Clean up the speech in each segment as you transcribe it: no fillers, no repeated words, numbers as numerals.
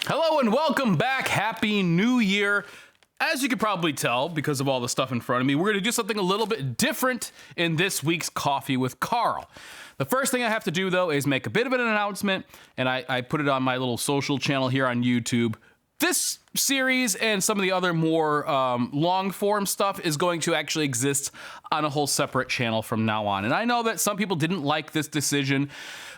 Hello and welcome back. Happy New Year. As you can probably tell, because of all the stuff in front of me, we're going to do something a little bit different in this week's Coffee with Carl. The first thing I have to do, though, is make a bit of an announcement, and I put it on my little social channel here on YouTube. This series and some of the other more long-form stuff is going to actually exist on a whole separate channel from now on. And I know that some people didn't like this decision.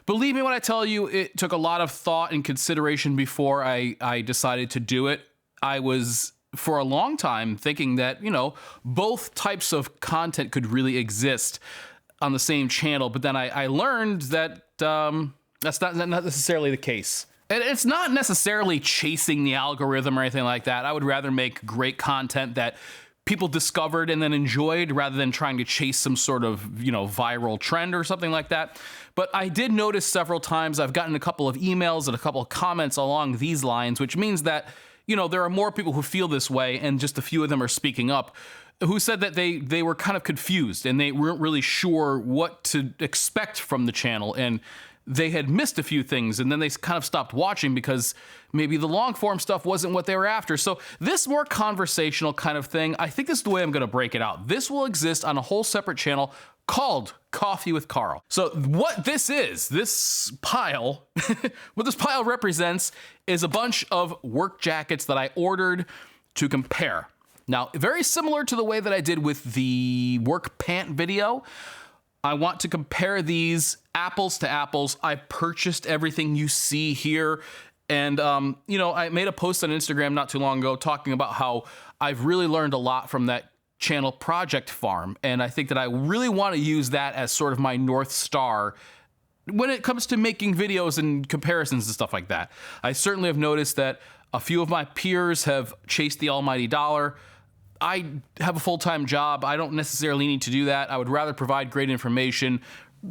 Believe me when I tell you, it took a lot of thought and consideration before I decided to do it. I was, for a long time, thinking that, you know, both types of content could really exist on the same channel. But then I learned that that's not necessarily the case. And it's not necessarily chasing the algorithm or anything like that. I would rather make great content that people discovered and then enjoyed rather than trying to chase some sort of, you know, viral trend or something like that. But I did notice several times I've gotten a couple of emails and a couple of comments along these lines, which means that, you know, there are more people who feel this way, and just a few of them are speaking up, who said that they were kind of confused and they weren't really sure what to expect from the channel, and they had missed a few things, and then they kind of stopped watching because maybe the long form stuff wasn't what they were after. So this more conversational kind of thing, I think this is the way I'm going to break it out. This will exist on a whole separate channel called Coffee with Carl. So what this is, this pile, what this pile represents is a bunch of work jackets that I ordered to compare. Now, very similar to the way that I did with the work pant video, I want to compare these apples to apples. I purchased everything you see here. And, you know, I made a post on Instagram not too long ago talking about how I've really learned a lot from that channel Project Farm. And I think that I really want to use that as sort of my North Star when it comes to making videos and comparisons and stuff like that. I certainly have noticed that a few of my peers have chased the almighty dollar. I have a full-time job. I don't necessarily need to do that. I would rather provide great information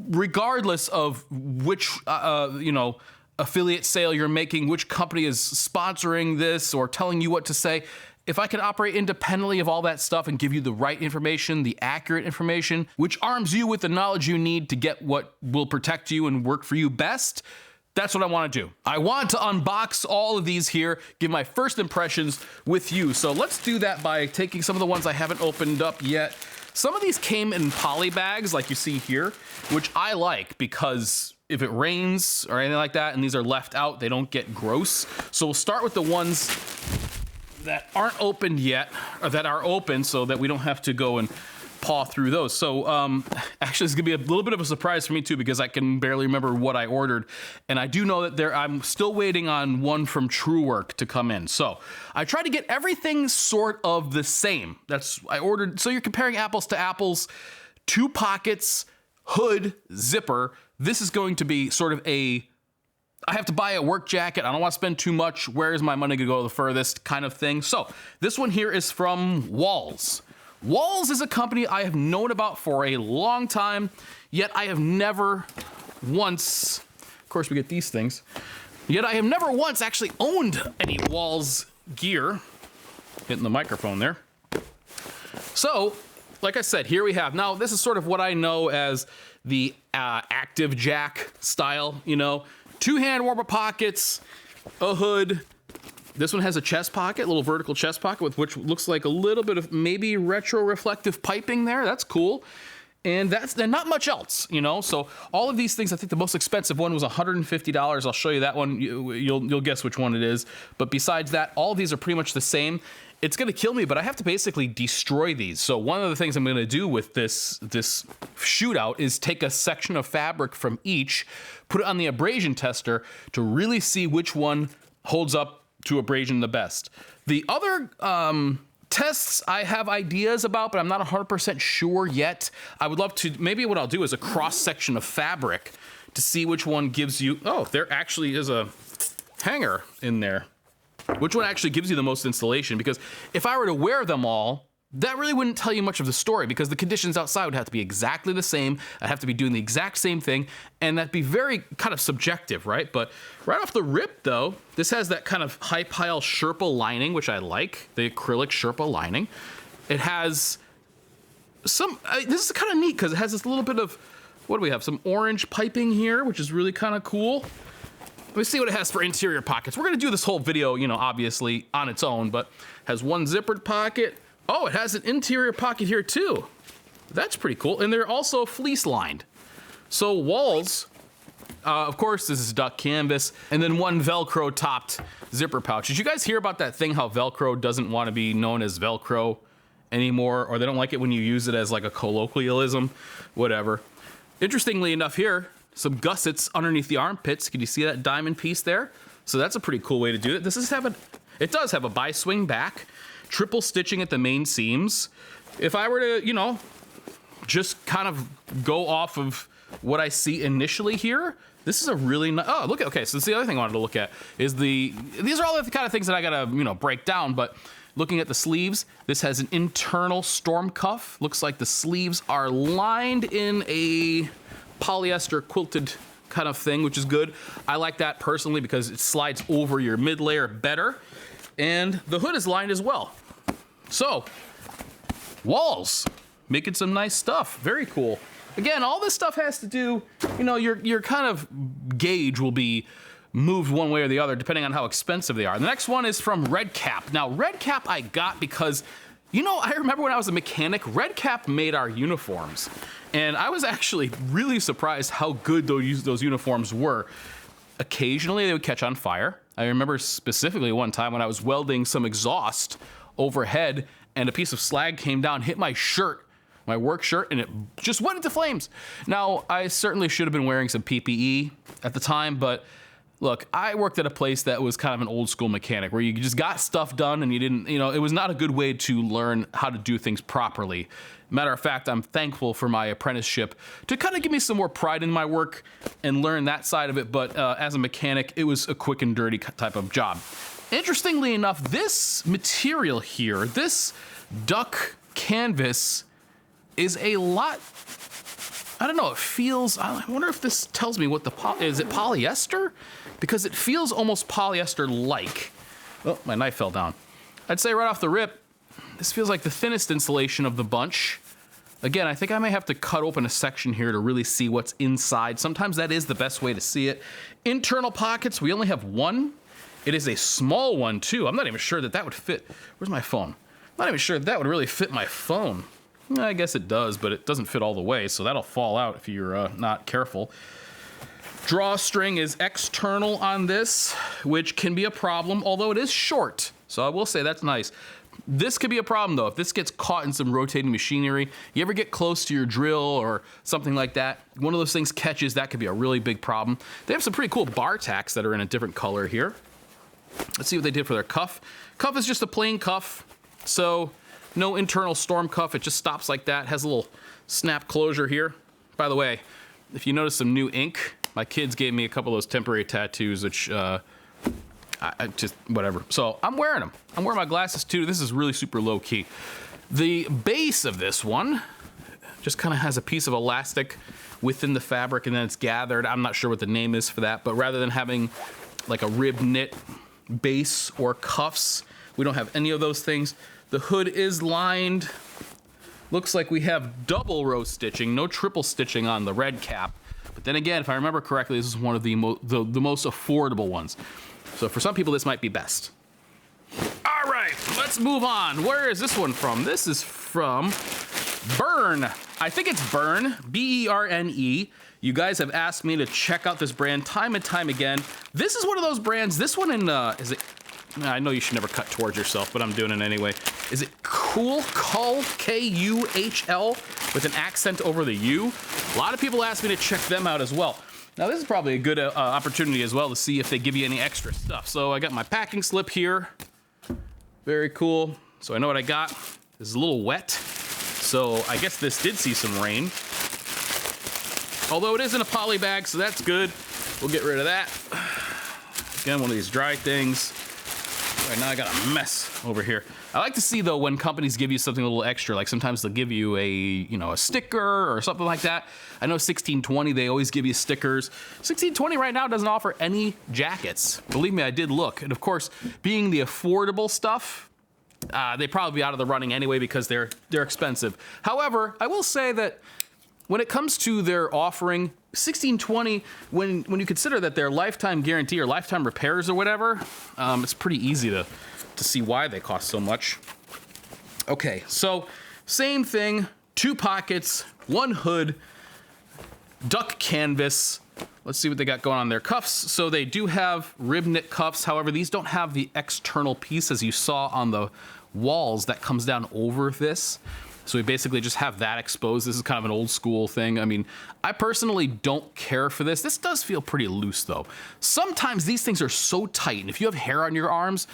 regardless of which, you know, affiliate sale you're making, which company is sponsoring this or telling you what to say. If I can operate independently of all that stuff and give you the right information, the accurate information, which arms you with the knowledge you need to get what will protect you and work for you best, that's what I want to do. I want to unbox all of these here, give my first impressions with you. So let's do that by taking some of the ones I haven't opened up yet. Some of these came in poly bags like you see here, which I like because if it rains or anything like that and these are left out, they don't get gross. So we'll start with the ones that aren't opened yet, or that are open, so that we don't have to go and paw through those. So actually it's gonna be a little bit of a surprise for me too, because I can barely remember what I ordered, and I do know that I'm still waiting on one from TrueWork to come in. So I try to get everything sort of the same. I ordered, so you're comparing apples to apples, 2 pockets, hood, zipper. This is going to be sort of I have to buy a work jacket. I don't want to spend too much. Where is my money going to go the furthest kind of thing? So this one here is from Walls. Walls is a company I have known about for a long time, yet I have never once, of course we get these things, yet I have never once actually owned any Walls gear. Hitting the microphone there. So, like I said, here we have, now this is sort of what I know as the active jack style, you know, 2 hand warmer pockets, a hood. This one has a chest pocket, a little vertical chest pocket with which looks like a little bit of maybe retro reflective piping there. That's cool. And not much else, you know? So all of these things, I think the most expensive one was $150. I'll show you that one. You'll guess which one it is. But besides that, all of these are pretty much the same. It's gonna kill me, but I have to basically destroy these. So one of the things I'm gonna do with this shootout is take a section of fabric from each, put it on the abrasion tester to really see which one holds up to abrasion the best. The other tests I have ideas about, but I'm not 100% sure yet. I would love to, maybe what I'll do is a cross section of fabric to see which one gives you, oh, there actually is a hanger in there. Which one actually gives you the most installation? Because if I were to wear them all, that really wouldn't tell you much of the story, because the conditions outside would have to be exactly the same. I'd have to be doing the exact same thing, and that'd be very kind of subjective, right? But right off the rip, though, this has that kind of high pile Sherpa lining, which I like, the acrylic Sherpa lining. It has some, this is kind of neat because it has this little bit of, what do we have? Some orange piping here, which is really kind of cool. Let me see what it has for interior pockets. We're gonna do this whole video, you know, obviously on its own, but has one zippered pocket. Oh, it has an interior pocket here too. That's pretty cool. And they're also fleece lined. So walls, of course, this is duck canvas, and then one Velcro topped zipper pouch. Did you guys hear about that thing, how Velcro doesn't want to be known as Velcro anymore, or they don't like it when you use it as like a colloquialism, whatever. Interestingly enough here, some gussets underneath the armpits. Can you see that diamond piece there? So that's a pretty cool way to do it. It does have a bi-swing back, triple stitching at the main seams. If I were to, you know, just kind of go off of what I see initially here, this is a really nice, oh, look at, okay, so this is the other thing I wanted to look at, is these are all the kind of things that I gotta, you know, break down, but looking at the sleeves, this has an internal storm cuff. Looks like the sleeves are lined in a polyester quilted kind of thing, which is good. I like that personally because it slides over your mid layer better. And the hood is lined as well. So, walls, making some nice stuff, very cool. Again, all this stuff has to do, you know, your kind of gauge will be moved one way or the other depending on how expensive they are. The next one is from Red Cap. Now, Red Cap I got because, you know, I remember when I was a mechanic, Red Cap made our uniforms. And I was actually really surprised how good those uniforms were. Occasionally they would catch on fire. I remember specifically one time when I was welding some exhaust overhead and a piece of slag came down, hit my shirt, my work shirt, and it just went into flames. Now, I certainly should have been wearing some PPE at the time, but look, I worked at a place that was kind of an old school mechanic where you just got stuff done and you didn't, you know, it was not a good way to learn how to do things properly. Matter of fact, I'm thankful for my apprenticeship to kind of give me some more pride in my work and learn that side of it. But as a mechanic, it was a quick and dirty type of job. Interestingly enough, this material here, this duck canvas is a lot, I don't know, it feels, I wonder if this tells me what is it polyester? Because it feels almost polyester-like. Oh, my knife fell down. I'd say right off the rip, this feels like the thinnest insulation of the bunch. Again, I think I may have to cut open a section here to really see what's inside. Sometimes that is the best way to see it. Internal pockets, we only have one. It is a small one too. I'm not even sure that would fit. Where's my phone? I'm not even sure that would really fit my phone. I guess it does, but it doesn't fit all the way, so that'll fall out if you're not careful. Drawstring is external on this, which can be a problem, although it is short. So I will say that's nice. This could be a problem though. If this gets caught in some rotating machinery, you ever get close to your drill or something like that, one of those things catches, that could be a really big problem. They have some pretty cool bar tacks that are in a different color here. Let's see what they did for their cuff. Cuff is just a plain cuff, so no internal storm cuff. It just stops like that. Has a little snap closure here. By the way, if you notice some new ink, my kids gave me a couple of those temporary tattoos, which I just, whatever. So I'm wearing them. I'm wearing my glasses too. This is really super low key. The base of this one just kind of has a piece of elastic within the fabric and then it's gathered. I'm not sure what the name is for that, but rather than having like a rib knit base or cuffs, we don't have any of those things. The hood is lined. Looks like we have double row stitching, no triple stitching on the Red Cap. But then again, if I remember correctly, this is one of the most affordable ones. So for some people, this might be best. All right, let's move on. Where is this one from? This is from Berne. I think it's Berne, B-E-R-N-E. You guys have asked me to check out this brand time and time again. This is one of those brands, this one in, is it, I know you should never cut towards yourself, but I'm doing it anyway. Is it Kuhl, K-U-H-L, with an accent over the U? A lot of people ask me to check them out as well. Now this is probably a good opportunity as well to see if they give you any extra stuff. So I got my packing slip here. Very cool. So I know what I got. This is a little wet. So I guess this did see some rain. Although it is in a poly bag, so that's good. We'll get rid of that. Again, one of these dry things. Right now I got a mess over here. I like to see though when companies give you something a little extra, like sometimes they'll give you a sticker or something like that. I know 1620, they always give you stickers. 1620 right now doesn't offer any jackets. Believe me, I did look. And of course, being the affordable stuff, they probably be out of the running anyway because they're expensive. However, I will say that when it comes to their offering, 1620, when you consider that their lifetime guarantee or lifetime repairs or whatever, it's pretty easy to see why they cost so much. Okay, so same thing, 2 pockets, 1 hood, duck canvas. Let's see what they got going on their cuffs. So they do have rib knit cuffs. However, these don't have the external piece as you saw on the walls that comes down over this. So we basically just have that exposed. This is kind of an old school thing. I mean, I personally don't care for this. This does feel pretty loose though. Sometimes these things are so tight, and if you have hair on your arms,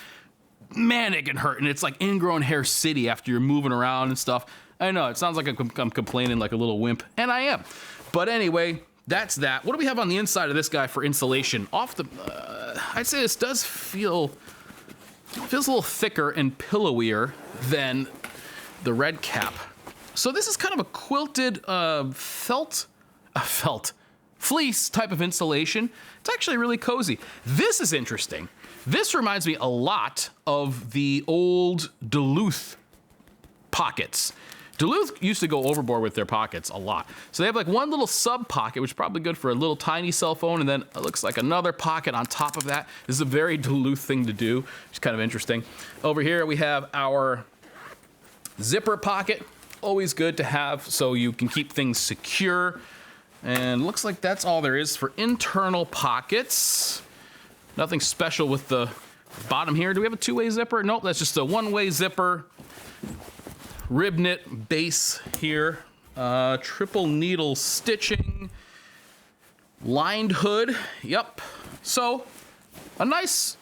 man, it can hurt. And it's like ingrown hair city after you're moving around and stuff. I know, it sounds like I'm complaining like a little wimp, and I am. But anyway, that's that. What do we have on the inside of this guy for insulation? I'd say this does feels a little thicker and pillowier than the red cap. So this is kind of a quilted fleece type of insulation. It's actually really cozy. This is interesting. This reminds me a lot of the old Duluth pockets. Duluth used to go overboard with their pockets a lot. So they have like one little sub pocket, which is probably good for a little tiny cell phone, and then it looks like another pocket on top of that. This is a very Duluth thing to do, which is kind of interesting. Over here we have our zipper pocket, always good to have so you can keep things secure. And looks like that's all there is for internal pockets. Nothing special with the bottom here. Do we have a 2-way zipper? Nope, that's just a 1-way zipper. Rib knit base here. Triple needle stitching. Lined hood. Yep. So a nice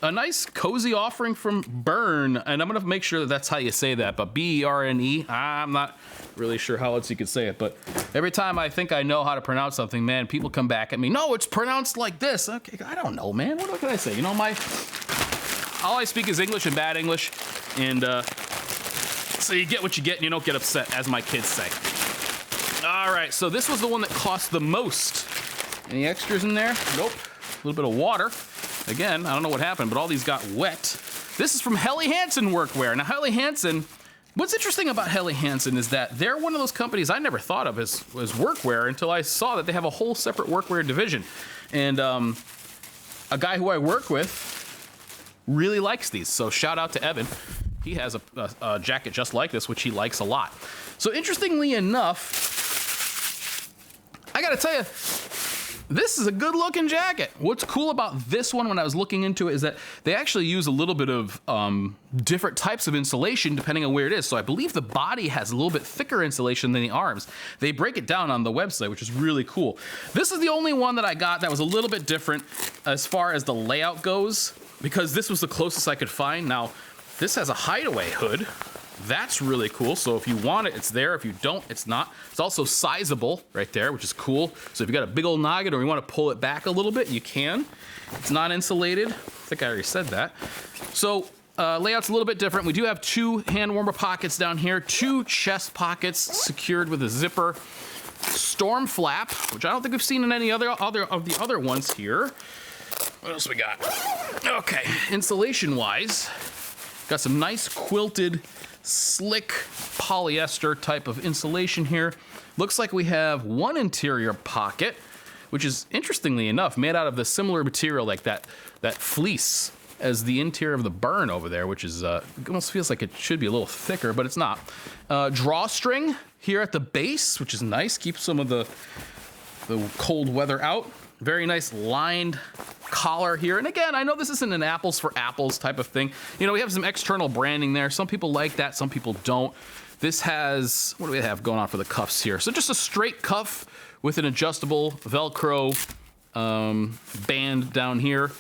cozy offering from Bern, and I'm gonna make sure that that's how you say that, but B-E-R-N-E. I'm not really sure how else you could say it, but every time I think I know how to pronounce something, man, people come back at me, no, it's pronounced like this. Okay, I don't know, man, what can I say? You know, all I speak is English and bad English, and so you get what you get and you don't get upset, as my kids say. All right, so this was the one that cost the most. Any extras in there? Nope. A little bit of water. Again, I don't know what happened, but all these got wet. This is from Helly Hansen Workwear. Now, Helly Hansen, what's interesting about Helly Hansen is that they're one of those companies I never thought of as workwear until I saw that they have a whole separate workwear division. And a guy who I work with really likes these, so shout out to Evan. He has a jacket just like this, which he likes a lot. So interestingly enough, I gotta tell you, this is a good looking jacket. What's cool about this one when I was looking into it is that they actually use a little bit of different types of insulation depending on where it is. So I believe the body has a little bit thicker insulation than the arms. They break it down on the website, which is really cool. This is the only one that I got that was a little bit different as far as the layout goes, because this was the closest I could find. Now, this has a hideaway hood. That's really cool. So if you want it, it's there. If you don't, it's not. It's also sizable right there, which is cool. So if you got a big old noggin or you want to pull it back a little bit, you can. It's not insulated. I think I already said that. So layout's a little bit different. We do have 2 hand warmer pockets down here, 2 chest pockets secured with a zipper, storm flap, which I don't think we've seen in any other of the other ones here. What else we got? Okay, insulation wise, got some nice quilted, slick polyester type of insulation here. Looks like we have 1 interior pocket, which is interestingly enough made out of the similar material like that fleece as the interior of the Bern over there, which is it almost feels like it should be a little thicker, but it's not. Drawstring here at the base, which is nice, keeps some of the cold weather out. Very nice lined collar here. And again, I know this isn't an apples for apples type of thing. You know, we have some external branding there. Some people like that, some people don't. This has, what do we have going on for the cuffs here? So just a straight cuff with an adjustable Velcro band down here.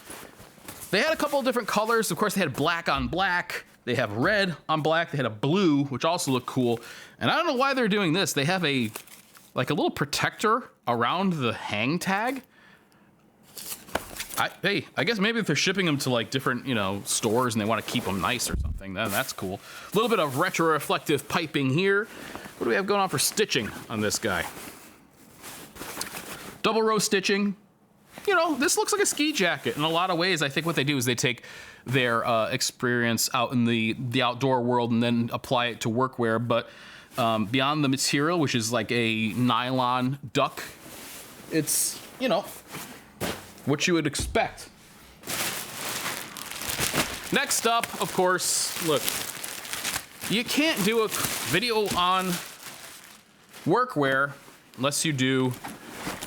They had a couple of different colors. Of course, they had black on black. They have red on black. They had a blue, which also looked cool. And I don't know why they're doing this. They have a little protector around the hang tag. I guess maybe if they're shipping them to like different, stores and they want to keep them nice or something, then that's cool. A little bit of retro-reflective piping here. What do we have going on for stitching on this guy? Double row stitching. This looks like a ski jacket in a lot of ways. I think what they do is they take their experience out in the outdoor world and then apply it to workwear. But beyond the material, which is like a nylon duck. It's, you know, what you would expect. Next up, of course, look, you can't do a video on workwear unless you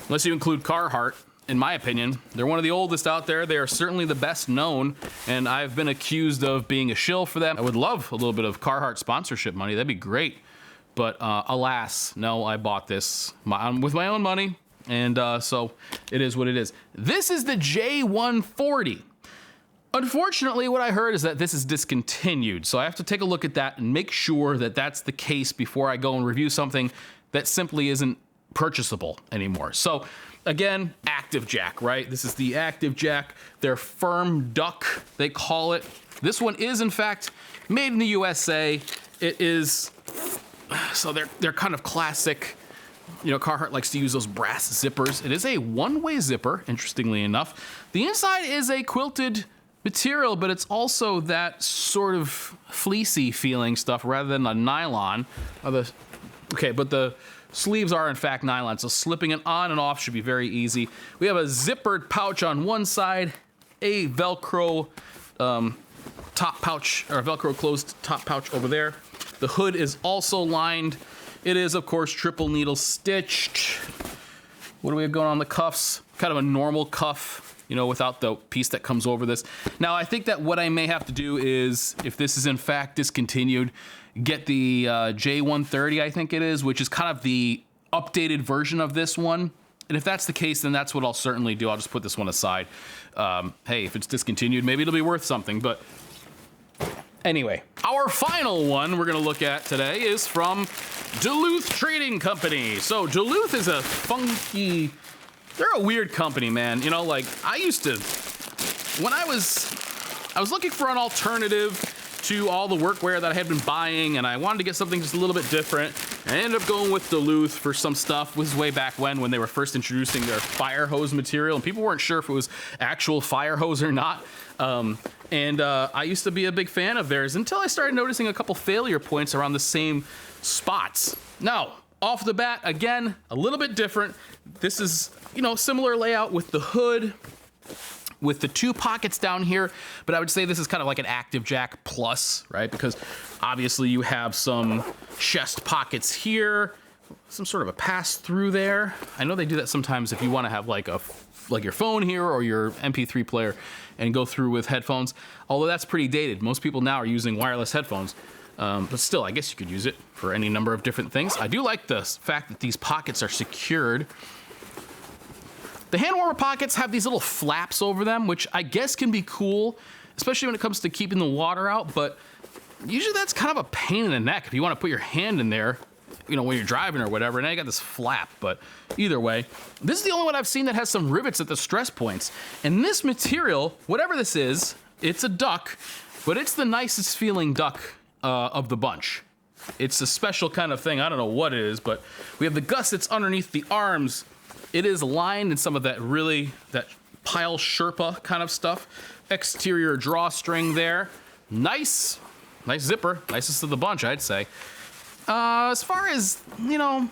include Carhartt. In my opinion, they're one of the oldest out there. They are certainly the best known, and I've been accused of being a shill for them. I would love a little bit of Carhartt sponsorship money. That'd be great. But alas, no, I bought this with my own money, and so it is what it is. This is the J140. Unfortunately, what I heard is that this is discontinued, so I have to take a look at that and make sure that that's the case before I go and review something that simply isn't purchasable anymore. So again, Active Jack, right? This is the Active Jack, their firm duck, they call it. This one is in fact made in the USA. It is, so they're kind of classic. You know, Carhartt likes to use those brass zippers. It is a one-way zipper, interestingly enough. The inside is a quilted material, but it's also that sort of fleecy feeling stuff rather than a nylon. Okay, but the sleeves are in fact nylon, so slipping it on and off should be very easy. We have a zippered pouch on one side, a Velcro top pouch, or Velcro closed top pouch over there. The hood is also lined. It is, of course, triple needle stitched. What do we have going on the cuffs? Kind of a normal cuff, you know, without the piece that comes over this. Now, I think that what I may have to do is, if this is in fact discontinued, get the J130, I think it is, which is kind of the updated version of this one. And if that's the case, then that's what I'll certainly do. I'll just put this one aside. Hey, if it's discontinued, maybe it'll be worth something. But anyway, our final one we're gonna look at today is from Duluth Trading Company. So Duluth is a funky, they're a weird company, man. You know, like I used to, when I was looking for an alternative to all the workwear that I had been buying, and I wanted to get something just a little bit different. I ended up going with Duluth for some stuff. This was way back when they were first introducing their fire hose material, and people weren't sure if it was actual fire hose or not. I used to be a big fan of theirs until I started noticing a couple failure points around the same spots. Now, off the bat, again, a little bit different. This is, you know, similar layout with the hood, with the two pockets down here, but I would say this is kind of like an Active Jack Plus, right? Because obviously you have some chest pockets here, some sort of a pass through there. I know they do that sometimes if you want to have like your phone here or your MP3 player and go through with headphones, although that's pretty dated. Most people now are using wireless headphones, but still, I guess you could use it for any number of different things. I do like the fact that these pockets are secured. The hand warmer pockets have these little flaps over them, which I guess can be cool, especially when it comes to keeping the water out, but usually that's kind of a pain in the neck if you want to put your hand in there, you know, when you're driving or whatever. Now you got this flap, but either way, this is the only one I've seen that has some rivets at the stress points. And this material, whatever this is, it's a duck, but it's the nicest feeling duck of the bunch. It's a special kind of thing. I don't know what it is, but we have the gussets underneath the arms. It is lined in some of that that pile Sherpa kind of stuff. Exterior drawstring there. Nice zipper. Nicest of the bunch, I'd say. As far as, you know,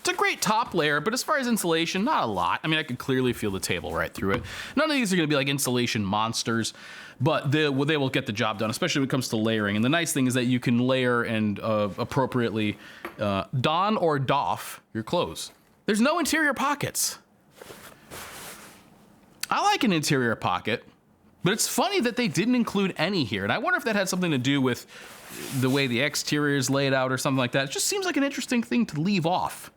it's a great top layer, but as far as insulation, not a lot. I mean, I could clearly feel the table right through it. None of these are gonna be like insulation monsters, but they will get the job done, especially when it comes to layering. And the nice thing is that you can layer and appropriately don or doff your clothes. There's no interior pockets. I like an interior pocket, but it's funny that they didn't include any here. And I wonder if that had something to do with the way the exterior is laid out or something like that. It just seems like an interesting thing to leave off.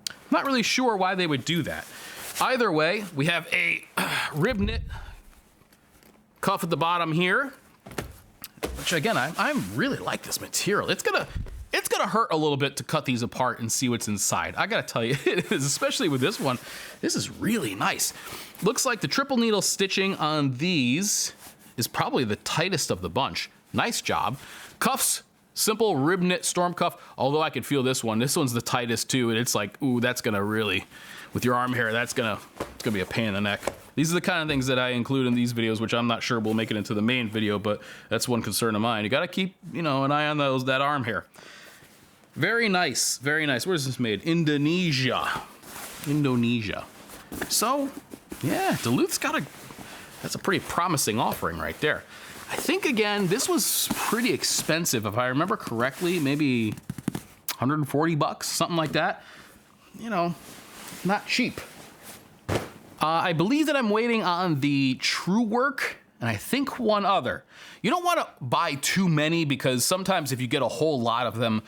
I'm not really sure why they would do that. Either way, we have a rib knit cuff at the bottom here, which again, I really like this material. It's gonna hurt a little bit to cut these apart and see what's inside. I gotta tell you, it is, especially with this one, this is really nice. Looks like the triple needle stitching on these is probably the tightest of the bunch. Nice job. Cuffs, simple rib knit storm cuff, although I could feel this one. This one's the tightest too, and it's like, ooh, that's gonna really, with your arm hair, it's gonna be a pain in the neck. These are the kind of things that I include in these videos, which I'm not sure will make it into the main video, but that's one concern of mine. You gotta keep, you know, an eye on that arm hair. Very nice, very nice. Where is this made? Indonesia. So, yeah, Duluth's that's a pretty promising offering right there. I think, again, this was pretty expensive. If I remember correctly, maybe 140 bucks, something like that. You know, not cheap. I believe that I'm waiting on the True Work, and I think one other. You don't want to buy too many because sometimes if you get a whole lot of them,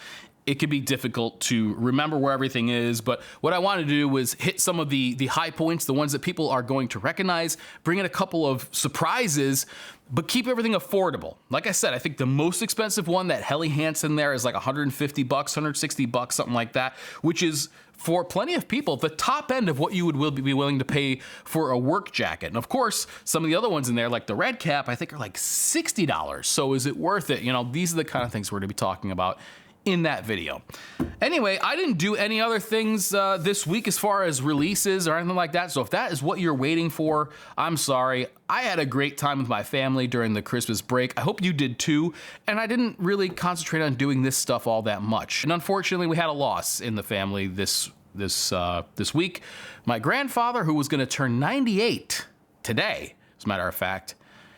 it can be difficult to remember where everything is. But what I wanted to do was hit some of the high points, the ones that people are going to recognize, bring in a couple of surprises, but keep everything affordable. Like I said, I think the most expensive one, that Helly Hansen there, is like 150 bucks, 160 bucks, something like that, which is, for plenty of people, the top end of what you would be willing to pay for a work jacket. And of course, some of the other ones in there, like the red cap, I think are like $60. So is it worth it? You know, these are the kind of things we're gonna be talking about in that video. Anyway, I didn't do any other things this week as far as releases or anything like that. So if that is what you're waiting for, I'm sorry. I had a great time with my family during the Christmas break. I hope you did too. And I didn't really concentrate on doing this stuff all that much. And unfortunately, we had a loss in the family this week. My grandfather, who was going to turn 98 today, as a matter of fact,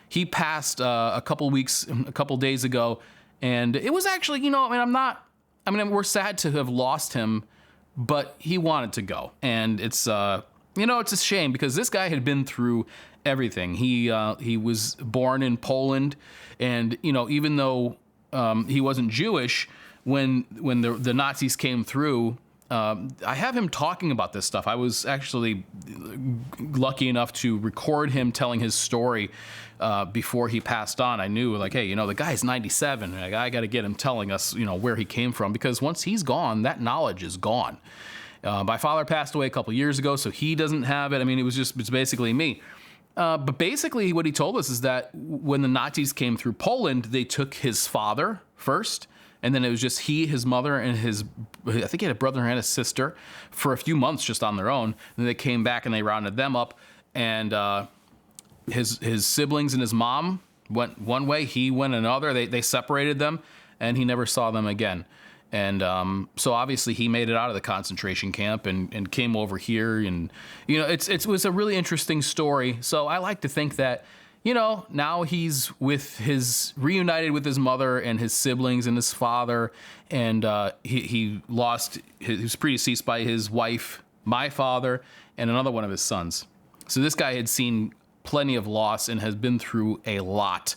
he passed a couple days ago. And it was actually, you know, we're sad to have lost him, but he wanted to go. And it's, it's a shame because this guy had been through everything. He was born in Poland, and, you know, even though he wasn't Jewish, when the Nazis came through, I have him talking about this stuff. I was actually lucky enough to record him telling his story before he passed on. I knew, like, hey, you know, the guy's 97. I got to get him telling us, you know, where he came from, because once he's gone, that knowledge is gone. My father passed away a couple years ago, so he doesn't have it. I mean, it's basically me. But basically what he told us is that when the Nazis came through Poland, they took his father first, and then it was just he, his mother, and I think he had a brother and a sister for a few months just on their own. And then they came back and they rounded them up, and his siblings and his mom went one way, he went another. They separated them, and he never saw them again. And so obviously he made it out of the concentration camp and came over here. And, you know, it was a really interesting story. So I like to think that, you know, now he's reunited with his mother and his siblings and his father. And he was predeceased by his wife, my father, and another one of his sons. So this guy had seen plenty of loss and has been through a lot.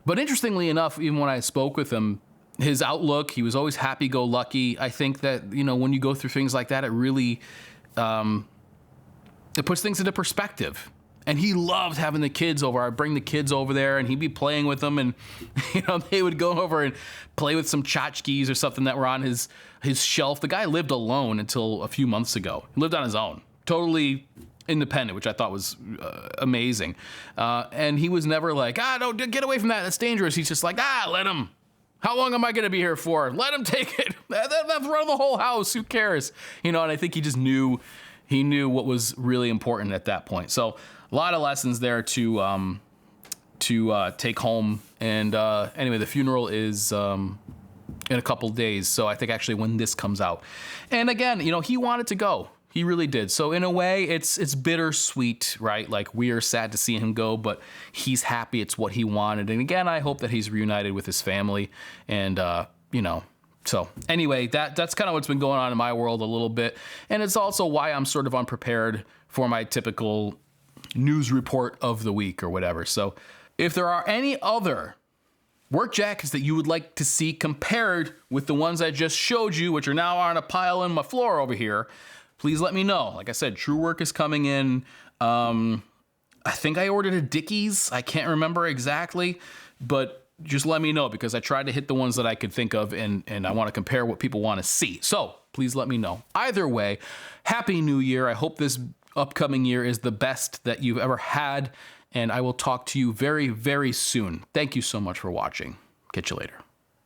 But interestingly enough, even when I spoke with him, his outlook, he was always happy-go-lucky. I think that, you know, when you go through things like that, it really, it puts things into perspective. And he loved having the kids over. I'd bring the kids over there, and he'd be playing with them, and, you know, they would go over and play with some tchotchkes or something that were on his shelf. The guy lived alone until a few months ago. He lived on his own, totally independent, which I thought was amazing. And he was never like, don't get away from that. That's dangerous. He's just like, let him. How long am I going to be here for? Let him take it. That's run the whole house. Who cares? You know, and I think he just knew what was really important at that point. So a lot of lessons there to take home. And anyway, the funeral is in a couple days. So I think actually when this comes out. And again, you know, he wanted to go. He really did. So in a way, it's bittersweet, right? Like, we are sad to see him go, but he's happy. It's what he wanted. And again, I hope that he's reunited with his family. And, you know, so anyway, that's kind of what's been going on in my world a little bit. And it's also why I'm sort of unprepared for my typical news report of the week or whatever. So if there are any other work jackets that you would like to see compared with the ones I just showed you, which are now on a pile in my floor over here, please let me know. Like I said, True Work is coming in. I think I ordered a Dickies. I can't remember exactly, but just let me know, because I tried to hit the ones that I could think of, and I want to compare what people want to see. So please let me know. Either way, Happy New Year. I hope this upcoming year is the best that you've ever had, and I will talk to you very, very soon. Thank you so much for watching. Catch you later.